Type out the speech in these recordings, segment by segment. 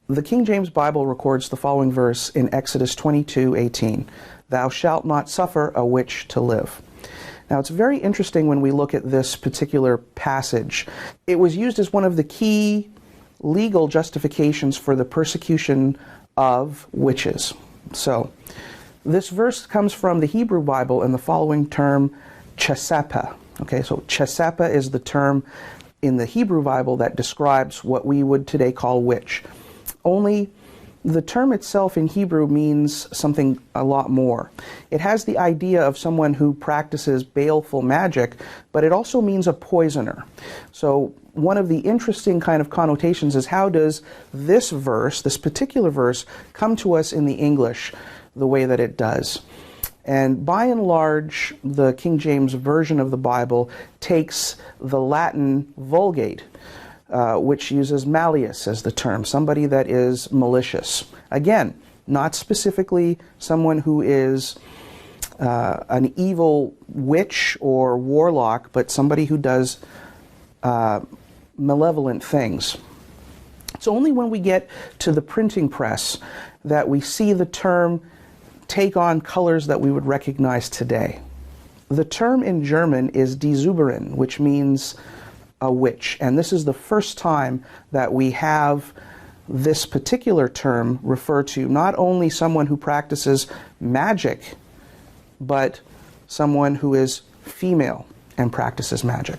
The King James Bible records the following verse in Exodus 22:18. Thou shalt not suffer a witch to live. Now, it's very interesting when we look at this particular passage. It was used as one of the key legal justifications for the persecution of witches. So, this verse comes from the Hebrew Bible in the following term, chesapah. Okay, so chesapah is the term in the Hebrew Bible that describes what we would today call witch. Only the term itself in Hebrew means something a lot more. It has the idea of someone who practices baleful magic, but it also means a poisoner. So one of the interesting kind of connotations is, how does this verse, this particular verse, come to us in the English the way that it does? And by and large, the King James Version of the Bible takes the Latin Vulgate, which uses malleus as the term, somebody that is malicious. Again, not specifically someone who is an evil witch or warlock, but somebody who does malevolent things. It's only when we get to the printing press that we see the term take on colors that we would recognize today. The term in German is die Zauberin, which means a witch, and this is the first time that we have this particular term refer to not only someone who practices magic, but someone who is female and practices magic.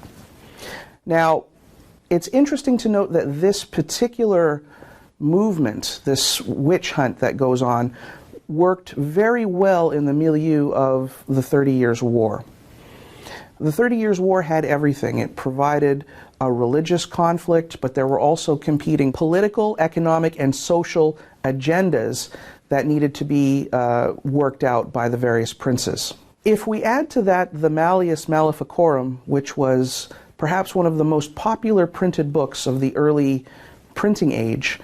Now, it's interesting to note that this particular movement, this witch hunt that goes on, worked very well in the milieu of the 30 Years' War. The 30 Years' War had everything. It provided a religious conflict, but there were also competing political, economic, and social agendas that needed to be worked out by the various princes. If we add to that the Malleus Maleficorum, which was perhaps one of the most popular printed books of the early printing age,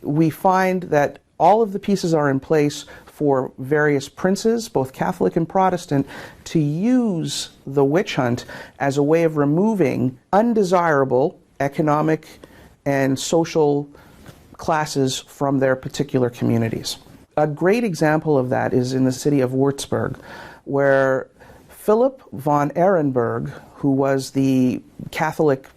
we find that all of the pieces are in place for various princes, both Catholic and Protestant, to use the witch hunt as a way of removing undesirable economic and social classes from their particular communities. A great example of that is in the city of Würzburg, where Philip von Ehrenberg, who was the Catholic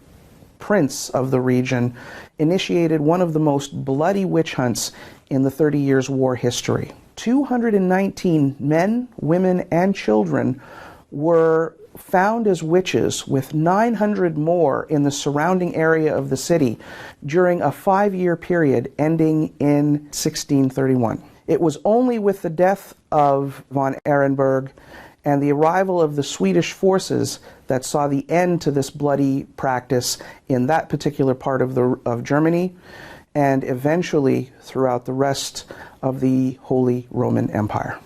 prince of the region, initiated one of the most bloody witch hunts in the 30 Years' War history. 219 men, women, and children were found as witches, with 900 more in the surrounding area of the city during a 5-year period ending in 1631. It was only with the death of von Ehrenberg and the arrival of the Swedish forces that saw the end to this bloody practice in that particular part of Germany, and eventually throughout the rest of the Holy Roman Empire.